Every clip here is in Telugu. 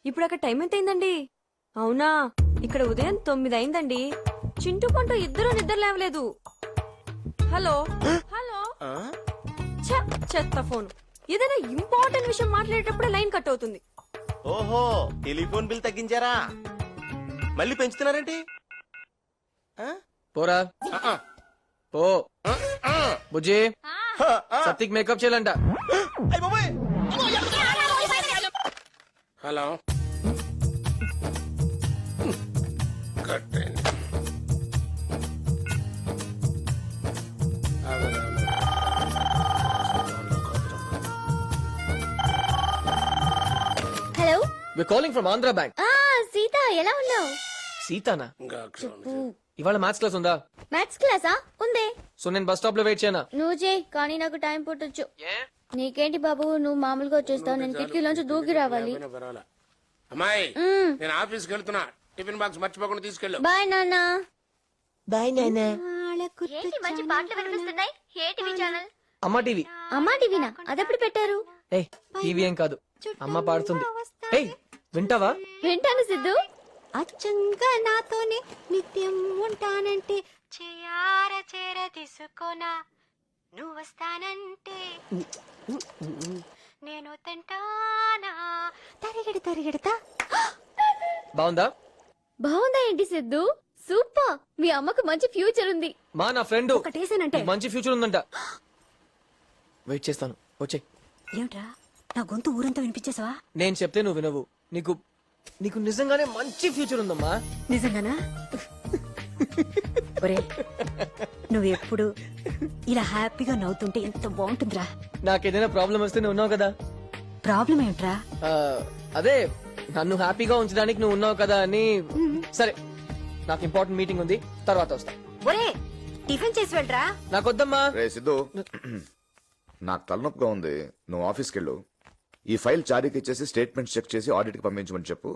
ఇప్పుడు అక్కడ టైం ఎంత అయిందండి? అవునా, ఇక్కడ ఉదయం 9 అయిందండి. చింటూ పంటూ ఇద్దరు నిద్ర లేవలేదు. హలో హలో, ఛ, చెత్త ఫోన్. ఏదైనా ఇంపార్టెంట్ విషయం మాట్లాడేటప్పుడే లైన్ కట్ అవుతుంది. ఓహో, టెలిఫోన్ బిల్ తగ్గించారా? మళ్ళీ పెంచుతున్నారేంటి? పోరా పో. బుజ్జి సత్తిక్ మేకప్ చేయాలంట. హలో కట్టండి. Hello, we calling from Andhra bank. Sita ఎలా ఉన్నావు? సీతానా? ఇంకా అక్కడ ఉంది. ఇవాళ మ్యాథ్స్ క్లాస్ ఉందా? మ్యాథ్స్ క్లాసా? ఉందే. సో నేను బస్ స్టాప్ లో వెయిట్ చేయనా? నువ్వు చేయి, కానీ నాకు టైం పుట్టొచ్చు. నీకేంటి బాబు, నువ్వు మామూలుగా వచ్చేస్తావు, నేను కిటికీలోంచి దూకి రావాలి. పర్వాలే. అమ్మాయి, నేను ఆఫీస్కి వెళ్తున్నా. టిఫిన్ బాక్స్ మర్చిపోకుండా తీసుకెళ్ళు. బాయ్ నాన్న. బాయ్ నాన్న. మంచి పాటలు వినిపిస్తున్నాయి. ఏ టీవీ ఛానల్? అమ్మ టీవీ. అమ్మా టీవీనా? అదెప్పుడు పెట్టారు? ఏ టీవీ ఏం కాదు, అమ్మ పాడుతుంది. ఏ వింటావా? వింటాను సిద్ధు. అచ్చంగా నాతోనే నిత్యం ఉంటానంటే చేయార చేర తీసుకోనా, నువ్వు వస్తానంటే నేను తింటానా, తరిగిడి తరిగిడతా. బాగుందా? బాగుందా ఏంటి సిద్ధు? సూపర్. మీ అమ్మకు మంచి ఫ్యూచర్ ఉంది. మా నా ఫ్రెండ్ ఒకటేసానంటే మంచి ఫ్యూచర్ ఉందంట. వెయిట్ చేస్తాను, వచ్చే. ఏమిట్రా, నా గొంతు ఊరంతా వినిపించేసావా? నేను చెప్తే నువ్వు వినవు. నీకు నీకు నిజంగానే మంచి ఫ్యూచర్ ఉందమ్మా. నిజంగానా? ఒరే, నువ్వు ఎప్పుడు ఇలా హ్యాపీగా నవ్వుతుంటే ఎంత బాగుంటుందిరా. నాకేదైనా ప్రాబ్లం వస్తే నువ్వు ఉన్నావు కదా. ప్రాబ్లం ఏమిట్రా? ఆ, అదే నన్ను హ్యాపీగా ఉంచడానికి నువ్వు ఉన్నావు కదా అని. సరే, నాకు ఇంపార్టెంట్ మీటింగ్ ఉంది, తర్వాత వస్తా. ఒరే, టిఫిన్ చేసి వెళ్ళరా. నాకొద్దమ్మా. రే సిద్ధు, నాకు తలనొప్పిగా ఉంది, నువ్వు ఆఫీస్కి వెళ్ళు. ఈ ఫైల్ చారీకి ఇచ్చేసి స్టేట్మెంట్స్ చెక్ చేసి ఆడిట్ కి పంపించమని చెప్పు.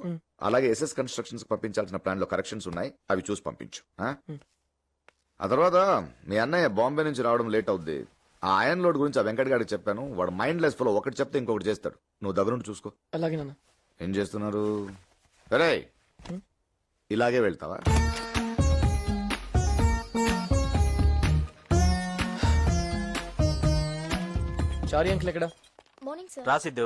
అలాగే ఎస్ఎస్ కన్స్ట్రక్షన్స్ పంపించాల్సిన ప్లాన్ లో కరెక్షన్స్ ఉన్నాయి, అవి చూసి పంపించు. ఆ తర్వాత మీ అన్నయ్య బాంబే నుంచి రావడం లేట్ అవుద్ది. ఆ ఐరన్ లోడ్ గురించి ఆ వెంకట్ గారికి చెప్పాను. వాడు మైండ్ లెస్ ఫుల్, ఒకటి చెప్తే ఇంకొకటి చేస్తాడు. నువ్వు దగ్గరుండి చూసుకో. అలాగే నాన్న. ఏం చేస్తున్నారు? సరే, ఇలాగే వెళ్తావా? చారి అంకుల్ ఎక్కడ? Morning sir. రాసిద్దు.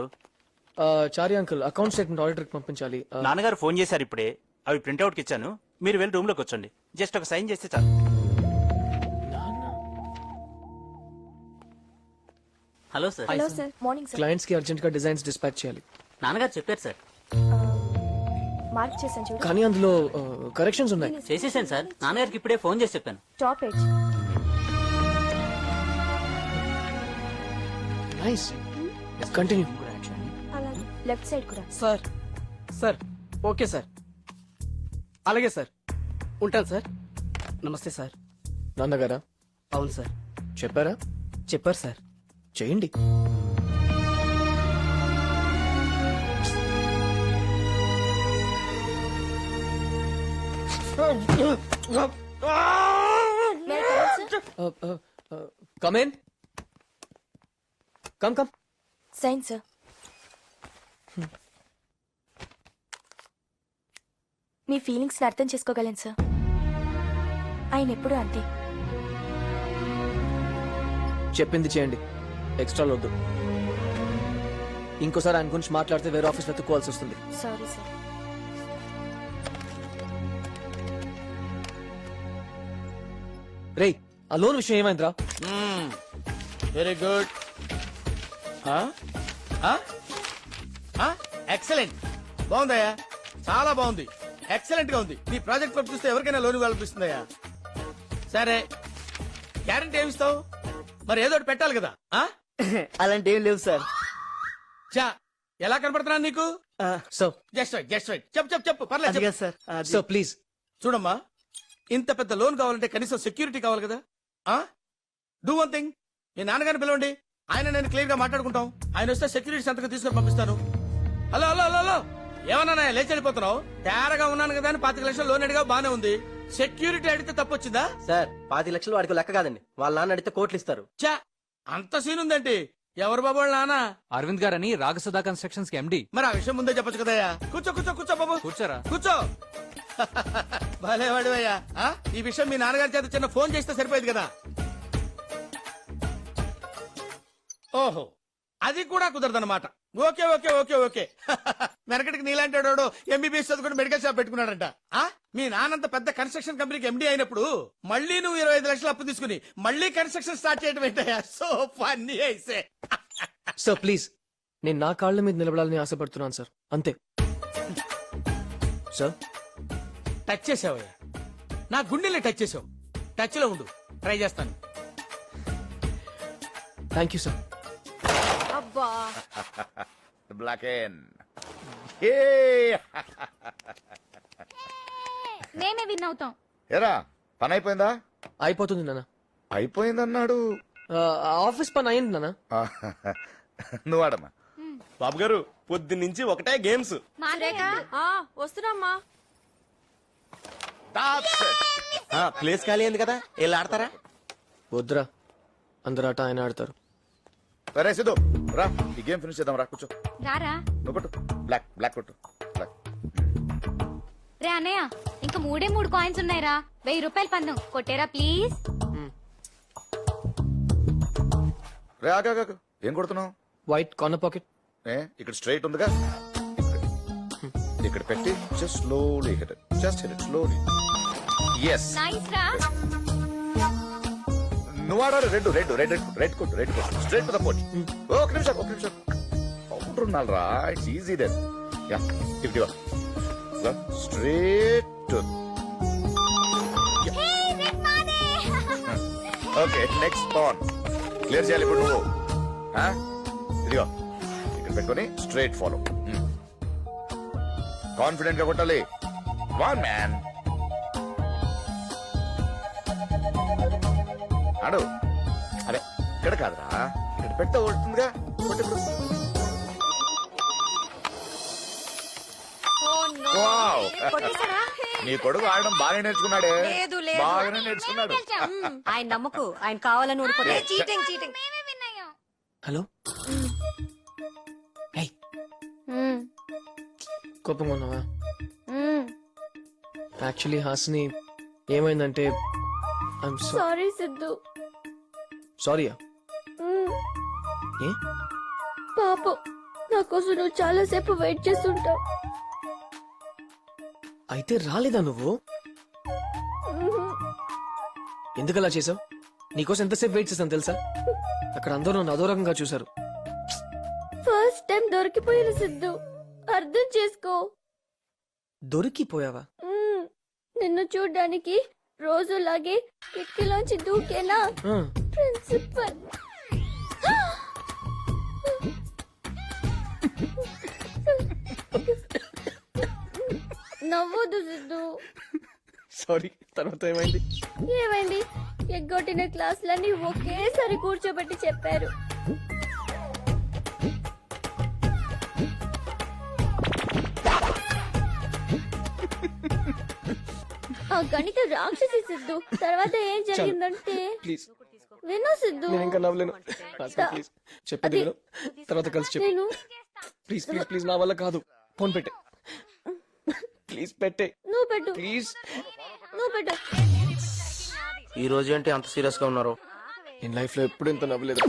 Chari uncle account statement auditor కి పంపించాలి. నాన్నగారు ఫోన్ చేశారు ఇప్పుడే. అవి ప్రింట్అవుట్ కి ఇచ్చాను. మీరు వెళ్ళి రూమ్ లోకి వచ్చండి. జస్ట్ ఒక సైన్ చేస్తే చాలు. Hello sir. Hello sir. Morning sir. Clients కి అర్జెంట్ గా డిజైన్స్ డిస్పాచ్ చేయాలి. నాన్నగారు చెప్పారు సార్. మార్క్ చేశాను చూడు. కానీ అందులో కరెక్షన్స్ ఉన్నాయి. చేసేసాను సార్. నాన్నగారికి ఇప్పుడే ఫోన్ చేసి చెప్పాను. Top edge. Nice, continue. అలాగే లెఫ్ట్ సైడ్ కూడా. సార్ సార్ ఓకే సార్, అలాగే సార్, ఉంటాను సార్. నమస్తే సార్. నాన్నగారా? అవును సార్. చెప్పారా? చెప్పారు సార్. చేయండి. Come in. Come come. Sign sir. మీ ఫీలింగ్స్ అర్థం చేసుకోగలను సార్. ఆయన ఎప్పుడూ అంతే. చెప్పింది చేయండి, ఎక్స్ట్రా వద్దు. ఇంకోసారి ఆయన గురించి మాట్లాడితే వేరే ఆఫీస్ వెతుక్కోవాల్సి వస్తుంది. Sorry sir. రేయ్, ఆ లోన్ విషయం ఏమైందిరా? Very good, excellent. బాగుందయ్యా, చాలా బాగుంది, ఎక్సలెంట్ గా ఉంది. నీ ప్రాజెక్ట్ వర్క్ చూస్తే ఎవరికైనా లోన్ కల్పిస్తుందయ్యా. సరే, గ్యారంటీ ఏమిస్తావు? మరి ఏదో ఒకటి పెట్టాలి కదా. అలాంటి ఏం లేవు సార్. చా, ఎలా కనపడుతున్నా నీకు? So just right, just right. చెప్పు చెప్పు, పర్లేదు చెప్పు. సార్. సో ప్లీజ్ చూడమ్మా, ఇంత పెద్ద లోన్ కావాలంటే కనీసం సెక్యూరిటీ కావాలి కదా. డూ వన్ థింగ్, మీ నాన్నగారిని పిలవండి, ఆయన నేను క్లియర్ గా మాట్లాడుకుంటాం. ఆయన వస్తే సెక్యూరిటీ సంతకం తీసుకొని పంపిస్తాను. హలో హలో హలో హలో, ఏమన్నా లేచి వెళ్ళిపోతున్నావు? తేరగా ఉన్నాను కదా అని 25 లక్షలు లోన్ అడిగా, బానే ఉంది. సెక్యూరిటీ అడిగితే తప్పొచ్చిందా? సార్ 25 లక్షలు వాడికి లెక్క కాదండి, వాళ్ళ నాన్న అడిగితే కోట్లు ఇస్తారు. చా, అంత సీన్ ఉందంటే ఎవరు బాబు వాళ్ళ నాన్న? అరవింద్ గారని రాగసుధా కన్స్ట్రక్షన్స్ కి ఎండి. మరి ఆ విషయం ముందే చెప్పొచ్చు కదయ్యా. కూర్చో కూర్చో కూర్చో బాబు, కూర్చోరా. కూర్చో. భలే వాడివయ్యా. ఈ విషయం మీ నాన్నగారి చేత చిన్న ఫోన్ చేస్తే సరిపోయేది కదా. ఓహో, అది కూడా కుదరదన్నమాట. Okay okay okay okay. వెనకటికి నీలాంటి వాడు ఎంబీబీఎస్ చదువుకుని మెడికల్ షాప్ పెట్టుకున్నాడంట. మీ నాన్నంత పెద్ద కన్స్ట్రక్షన్ కంపెనీకి ఎండీ అయినప్పుడు మళ్ళీ నువ్వు 25 లక్షలు అప్పు తీసుకుని మళ్ళీ కన్స్ట్రక్షన్ స్టార్ట్ చేయడం ఏంటయ్యా? సో ఫన్నీ అయితే. సార్ ప్లీజ్, నేను నా కాళ్ళ మీద నిలబడాలని ఆశపడుతున్నాను సార్, అంతే. సార్ టచ్ చేసావయ్యా, నా గుండెల్ని టచ్ చేసావు. టచ్ లో ఉండు, ట్రై చేస్తాను. Thank you sir. అబ్బా బ్లాక్ ఎన్ మేమే విన్ అవుతాం. ఏరా పని అయిపోయిందా? అయిపోతుంది నాన్న. అయిపోయిందన్నాడు. ఆఫీస్ పని అయింది నాన్న. నువ్వు ఆడమ్మా. బాబు గారు పొద్దున్నుంచి ఒకటే గేమ్స్. వస్తున్నామ్మా. ప్లేస్ ఖాళీ అయింది కదా, వెళ్ళి ఆడతారా? వద్దురా, అందరు ఆట ఆయన ఆడతారు. సరే సిద్ధు రా, ఈ గేమ్ ఫినిష్ చేద్దాం. రా కూర్చో. రారా నువ్వు కొట్టు. బ్లాక్ బ్లాక్ కొట్టు. బ్లాక్. రే అన్నయ్య, ఇంకా 3 కాయిన్స్ ఉన్నాయిరా. 1000 రూపాయలు పందం కొట్టేరా ప్లీజ్. రే ఆగా ఏం కొడుతున్నావు? White corner pocket. ఇక్కడ స్ట్రైట్ ఉందిగా, ఇక్కడ పెట్టి just slowly hit it. Just hit it slowly. yes nice రా. నువ్వు ఆడారు. రెడ్ రెడ్ రెడ్ రెడ్ కొట్టు. రెడ్ కొట్టు స్ట్రైట్ టు ద పోచ్. ఒక నిమిషం కౌంటర్ ఉండాలి రా. It's easy then. Ya if straight to. Okay next పాన్ క్లియర్ చేయాలి ఇప్పుడు నువ్వు. ఇదిగో ఇక్కడ పెట్టుకొని స్ట్రైట్ ఫాలో. కాన్ఫిడెంట్ గా కొట్టాలి. వన్ మ్యాన్ ఆడు. అరే ఇక్కడ కాదురా, ఇక్కడ పెడితే కొడుతుందిగా. కొట్టు. వావ్, నీ కొడుకు ఆడడం బాగా నేర్చుకున్నాడే. లేదు, లేదు. బాగానే నేర్చుకున్నాడు. ఆయన నమ్మకు, ఆయన కావాలని ఓడిపోతే చీటింగ్ చీటింగ్. మేమే విన్ అయ్యాం. హలో. ఏయ్, కోపంగా ఉన్నావా? యాక్చువల్లీ హాసిని ఏమైందంటే ఐఎమ్ సారీ సిద్ధు. సారీయా? ఏ? పాపం, నా కోసం నువ్వు చాలా సేపు వెయిట్ చేస్తుంటావు. అయితే రాలేదా నువ్వు? ఎందుకు అలా చేసావు? నీకోసం ఎంతసేపు వెయిట్ చేశాను తెలుసా? అక్కడ అందరూ నన్ను అదోరకంగా చూశారు. ఫస్ట్ టైం దొరికిపోయిన సిద్ధు, అర్థం చేసుకో. దొరికిపోయావా? నిన్ను చూడ్డానికి రోజులాగే కిటికీలోంచి దూకేనా ప్రిన్సిపల్. నవ్వొద్దు సిద్ధు. సారీ. తర్వాత ఏమైంది? ఏమైంది? ఎగ్గొట్టిన క్లాసులన్నీ ఒకేసారి కూర్చోబెట్టి చెప్పారు. ఆ గణిత రాక్షసి సిద్ధు. తర్వాత ఏం జరిగిందంటే, ప్లీజ్ విను సిద్ధు. నేను ఇంకా నవ్వలేను. ప్లీజ్ చెప్పేది విను. తర్వాత కలిసి చెప్పు. నేను ప్లీజ్ ప్లీజ్ ప్లీజ్, నా వల్ల కాదు. ఫోన్ పెట్టే. ప్లీజ్ పెట్టే. నువ్వు పెట్టు. ప్లీజ్ నువ్వు పెట్టు. ఈ రోజు ఏంటి అంత సీరియస్ గా ఉన్నారు? నేను లైఫ్ లో ఎప్పుడు ఇంత నవ్వలేదు.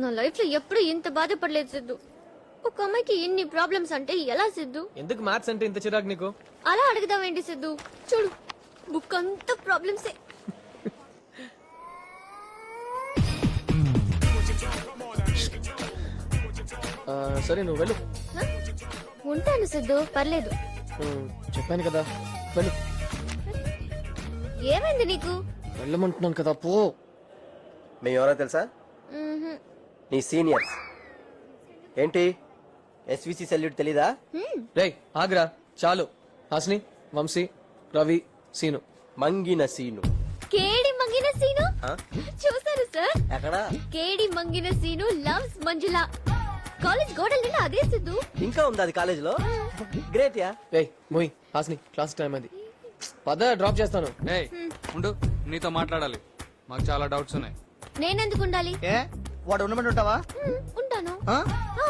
నా లైఫ్ లో ఎప్పుడు ఇంత బాధపడలేదు సిద్ధు. ఒక అమ్మాయికి ఇన్ని ప్రాబ్లమ్స్ అంటే ఎలా సిద్ధు? ఎందుకు మ్యాథ్స్ అంటే ఇంత చిరాకు నీకు? అలా అడుగుదామేంటి సిద్ధు? చూడు, బుక్ అంతా ప్రాబ్లమ్సే. సరే నువ్వు వెళ్ళు. ఉంటాను సిద్ధు, పర్లేదు. చెప్పాను కదా, వెళ్ళు. ఏమైంది నీకు? వెళ్ళమంటున్నాను కదా, పో. మేము ఎవరో తెలుసా? నీ సీనియర్స్. ఏంటి ఎస్విసి సెల్యూట్ తెలీదా? రేయ్ ఆగ్రా, చాలు. హాస్ని, వంశీ, రవి, సీను. మంగిన సీను. కేడి మంగిన సీను చూసారు సార్? ఎక్కడ? కేడి మంగిన సీను లవ్స్ మంజుల. కాలేజ్ గోడల నిన్న అదే సిద్ధు. ఇంకా ఉంది అది కాలేజ్ లో. Great yeah. రేయ్ మోయ్, హాస్ని క్లాస్ టైం అది. పద, డ్రాప్ చేస్తాను. ఏయ్ ఉండు, నీతో మాట్లాడాలి. మాకు చాలా డౌట్స్ ఉన్నాయి. నేనెందుకు ఉండాలి? వాడు ఉండమంటే ఉంటావా ఉంటాను ఆ? ఆ.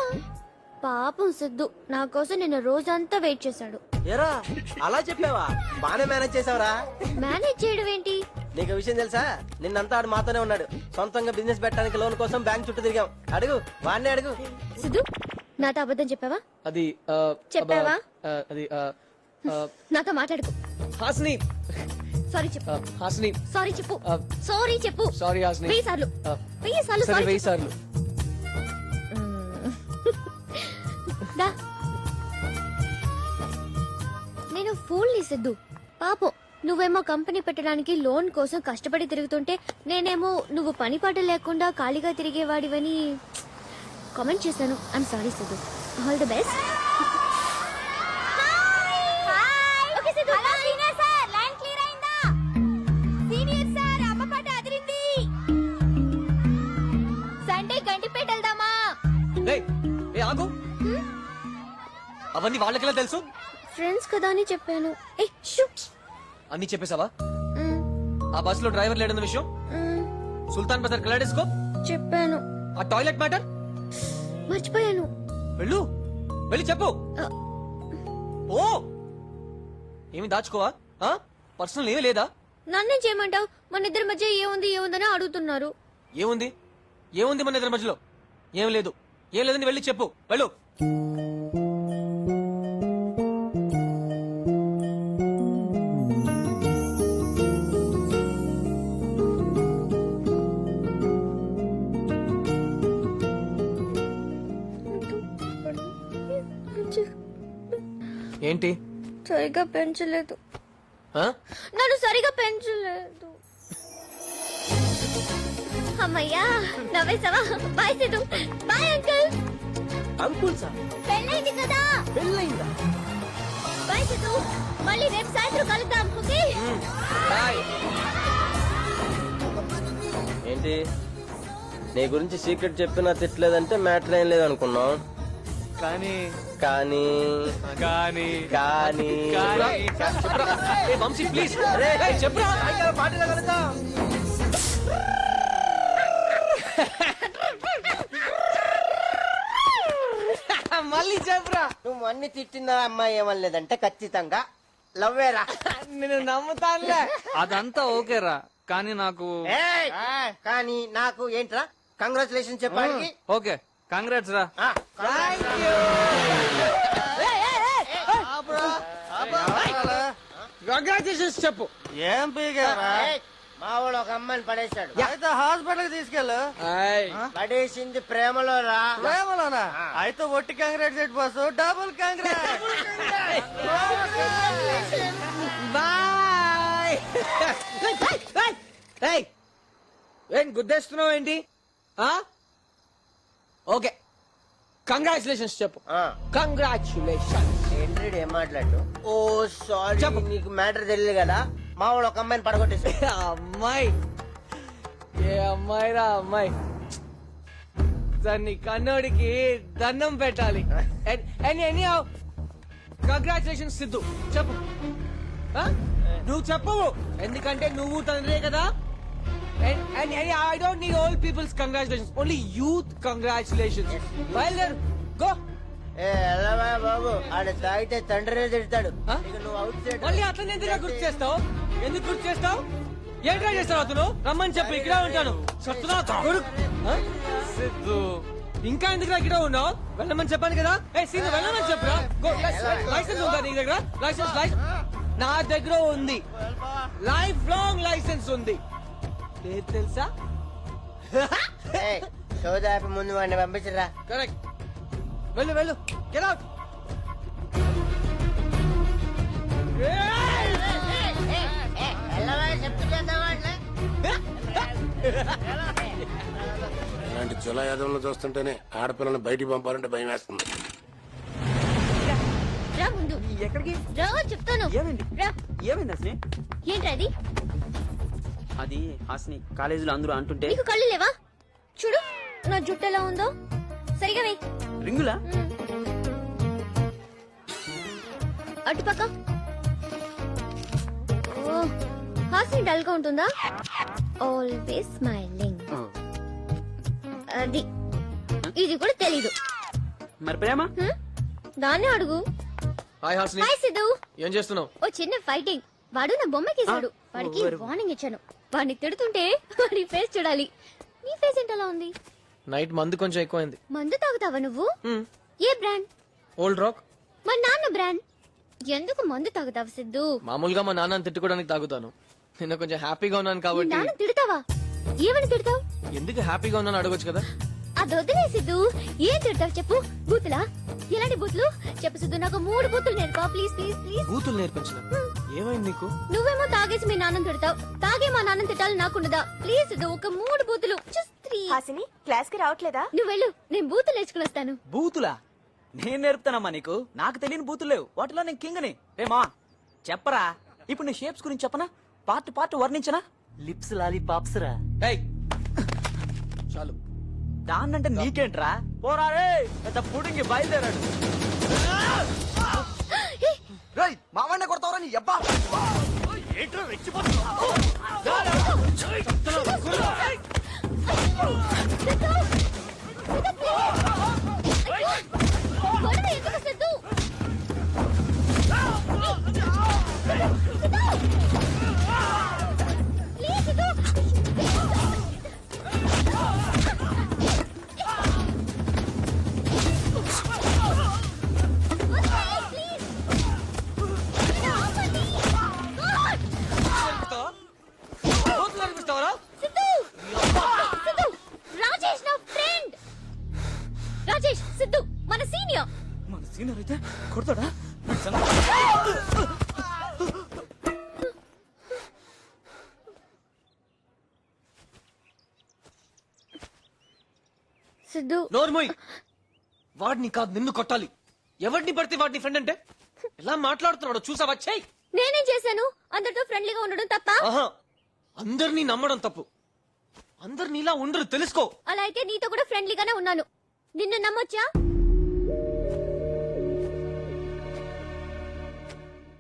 పాపం సిద్ధు నా కోసం నిన్న రోజంతా వెయిట్ చేశాడు. ఎరా అలా చెప్పావా? బానే మేనేజ్ చేసావరా. మేనేజ్ చేయడం ఏంటి? నీకు విషయం తెలుసా? నిన్నంతా ఆడు మాతోనే ఉన్నాడు. సొంతంగా బిజినెస్ పెట్టడానికి లోన్ కోసం బ్యాంక్ చుట్టూ తిరిగాం. అడుగు, వాడిని అడుగు. సిద్ధు నాతో అబద్ధం చెప్పావా? అది చెప్పావా? అది నాతో మాట్లాడుకో. హాస్ని సారీ చెప్పు. హాస్ని సారీ చెప్పు. సారీ చెప్పు. సారీ హాస్ని 1000 సార్లు. 1000 సార్లు సరే సారీ 1000 సార్లు. దా. నేను ఫూల్ నీ సిద్ధు. పాపం నువ్వేమో కంపెనీ పెట్టడానికి లోన్ కోసం కష్టపడి తిరుగుతుంటే నేనేమో నువ్వు పని పాట లేకుండా ఖాళీగా తిరిగేవాడివని కామెంట్ చేశాను. I'm sorry Siddhu. All the best. Okay Siddhu. Hello senior sir, line clear అయిందా? సీనియర్ సార్, అమ్మ పాట అదిరింది. సండే గంటిపేట వెళ్దామా? ఏయ్, ఏ ఆగు. అవన్నీ వాళ్ళకెలా తెలుసు? ఫ్రెండ్స్ కదా అని చెప్పాను. ఏ షూ. అన్ని చెప్పేశావా? ఆ బస్ లో డ్రైవర్ లేడన్న విషయం, సుల్తాన్ బజార్ కలాడేస్కోప్ చెప్పాను. ఆ టాయిలెట్ మ్యాటర్ మర్చిపోయాను. వెళ్ళు, వెళ్ళి చెప్పు. ఓ ఏమి దాచుకోవా? పర్సనల్ ఏమీ లేదా? నన్నేం చేయమంటావు? మన ఇద్దరి మధ్య ఏముందని అడుగుతున్నారు. ఏముంది? ఏముంది మన ఇద్దరి మధ్యలో? ఏం లేదు, ఏం లేదని వెళ్ళి చెప్పు. వెళ్ళు. ఏంటి? సరిగా పెంచలేదు. ఆ? నన్ను సరిగా పెంచలేదు. అమ్మయ్యా నవ్వేసావా? Bye Siddhu. Bye uncle. Uncle sir పెళ్ళైంది కదా. పెళ్ళయిందా? బాయ్ సిద్ధు. మళ్ళీ రేపు సాయంత్రం కలుద్దాం. Okay bye. ఏంటి నీ గురించి సీక్రెట్ చెప్పినా తిట్టలేదంటే మ్యాటర్ ఏం లేదనుకున్నాం. కానీ కానీ కానీ కానీ ఏ వంశీ ప్లీజ్ చెప్పురా. మళ్ళీ చెప్పురా. నువ్వు అన్ని తిట్టిన అమ్మాయి ఏమనలేదంటే ఖచ్చితంగా లవ్వేరా. నేను నమ్ముతానులే. అదంతా ఓకేరా, కానీ నాకు ఏయ్! కానీ నాకు ఏంట్రా? కంగ్రాచులేషన్ చెప్పడానికి. ఓకే, కంగ్రాట్స్ రా. కంగ్రాచులేషన్స్ చెప్పు. ఏం మా వాడు ఒక అమ్మాయిని పడేశాడు. అయితే హాస్పిటల్ కి తీసుకెళ్ళు. పడేసింది ప్రేమలో రా. ప్రేమలోనా? అయితే ఒట్టి కాంగ్రెట్ సెట్ బాస్, డబుల్ కాంగ్రెట్. బాయ్. ఏం గుద్దేస్తున్నావు ఏంటి? ఓకే, కంగ్రాచులేషన్స్ చెప్పు. కంగ్రాచులేషన్స్. ఏంటి ఏం మాట్లాడు? ఓ సారీ, చెప్పు. నీకు మ్యాటర్ తెలియదు కదా. మా వాడు ఒక అమ్మాయిని పడగొట్టేశాడు. అమ్మాయి? ఏ అమ్మాయి రా అమ్మాయి? దాన్ని కన్నోడికి దండం పెట్టాలి. కంగ్రాచులేషన్స్ సిద్ధు. చెప్పు. నువ్వు చెప్పవు, ఎందుకంటే నువ్వు తండ్రే కదా. I don't need all peoples congratulations, only youth congratulations. బయలుదేరు, గో. ఏ ఎల్లవా బాబు, ఆడ తాగితే తండ్రినే తిడతాడు. ఆ? ఇక నువ్వు అవుట్ సైడ్. మళ్ళీ అట్లనే ఎందుకు గుర్తు చేస్తావు? ఎందుకు గుర్తు చేస్తావు? ఏం ట్రై చేస్తావు అతను? రమ్మని చెప్పు, ఇక్కడ ఉంటాను. చెప్తున్నా కొడుకు. సిద్ధు, ఇంకా ఎందుకు ఇక్కడ ఉన్నావు? వెళ్ళమని చెప్పాను కదా. ఏ సీన్ వెళ్ళమని చెప్పురా. లైసెన్స్ ఉందా నీ దగ్గర? లైసెన్స్ నా దగ్గర ఉంది. లైఫ్ లాంగ్ లైసెన్స్ ఉంది. లేదు తెలుసా? సోదాపి ముందు వాడిని పంపించరా. కరెక్ట్. వెళ్ళు వెళ్ళు, గెట్ అవుట్. ఇలాంటి చుల యాదవులను చూస్తుంటేనే ఆడపిల్లని బయటికి పంపాలంటే భయం వేస్తుంది. రా ముందు. ఎక్కడికి? రా చెప్తాను. ఏమైంది? రా. ఏమైంది అసలు? ఏంట్రా అది? అది హాస్ని కాలేజీలో అందరూ అంటుంటే. నీకు కళ్ళు లేవా? చూడు నా జుట్టు ఎలా ఉందో. సరిగా వెయ్యి. రింగులా? అటుపక్క. ఓ హాస్ని డల్ గా ఉంటుందా? Always smiling. అది ఇది కూడా తెలీదు. మరి ప్రేమ హ్మ్? దాన్నే అడుగు. Hi Hasni hi Siddhu. ఏం చేస్తున్నావు? ఓ చిన్న ఫైటింగ్. వాడు నా బొమ్మకేసాడు. వాడికి వార్నింగ్ ఇచ్చాను. వాడిని తిడుతుంటే వాడి ఫేస్ చూడాలి. నీ ఫేస్ ఏంటలా ఉంది? నైట్ మందు కొంచెం ఎక్కువైంది. మందు తాగుతావా నువ్వు? ఏ బ్రాండ్? Old rock. మా నాన్న బ్రాండ్. ఎందుకు మందు తాగుతావు సిద్ధు? మామూలుగా మా నాన్నని తిట్టుకోవడానికి తాగుతాను. నిన్న కొంచెం హ్యాపీగా ఉన్నాను మీ కాబట్టి. నాన్న తిడతావా? ఏమని తిడతావు? ఎందుకు హ్యాపీగా ఉన్నాను అడగొచ్చు కదా. అది వదిలే సిద్ధు. ఏం తిడతావు చెప్పు. బూతులా? ఎలాంటి బూతులు చెప్పు సిద్ధు. నాకు 3 బూతులు నేర్పా ప్లీజ్ ప్లీజ్ ప్లీజ్. బూతులు నేర్పించిన ఏమైంది నీకు? నువ్వేమో తాగేసి మీ నాన్నని తిడతావు. తాగే మా నాన్నని తిట్టాలి నాకుండదా? ప్లీజ్ సిద్ధు ఒక 3 బూతులు. జస్ట్ 3. హాసిని క్లాస్ కి రావట్లేదా? నువ్వు వెళ్ళు, నేను బూతులు నేర్చుకుని వస్తాను. బూతులా? నేను నేర్పుతానమ్మా నీకు. నాకు తెలియని బూతులు లేవు. వాటిలో నేను కింగ్ని. రేమా చెప్పరా. ఇప్పుడు నీ షేప్స్ గురించి చెప్పనా? పార్ట్ వర్ణించనా? లిప్స్ లాలీపాప్స్ రా. ఏయ్ చాలు. దాన్నంటే నీకేంట్రా? పోరా రే, పెద్ద పుడింగి బయలుదేరాడు. మావాడిని కొడతావరా నీ అబ్బా? గొడవ ఎందుకు సిద్ధు? ప్లీజ్ సిద్ధు. బూతులు నేర్పిస్తావరా? సిద్ధు! సిద్ధు! రాజేష్ నా ఫ్రెండ్. రాజేష్ సిద్ధు మన సీనియర్. మన సీనియర్ అయితే కొడతాడా? సిద్ధు నోర్మోయ్. వాడిని కాదు నిన్ను కొట్టాలి. ఎవరిని పడితే వాడిని ఫ్రెండ్ అంటే ఎలా మాట్లాడుతున్నాడో చూసావా? చెయ్. నేనేం చేశాను? అందరితో ఫ్రెండ్లీగా ఉండడం తప్ప? ఆహా, అందరినీ నమ్మడం తప్పు. అందరినీ ఇలా ఉండరు తెలుసుకో. అలా అయితే నీతో కూడా ఫ్రెండ్లీగానే ఉన్నాను. నిన్ను నమ్మొచ్చా?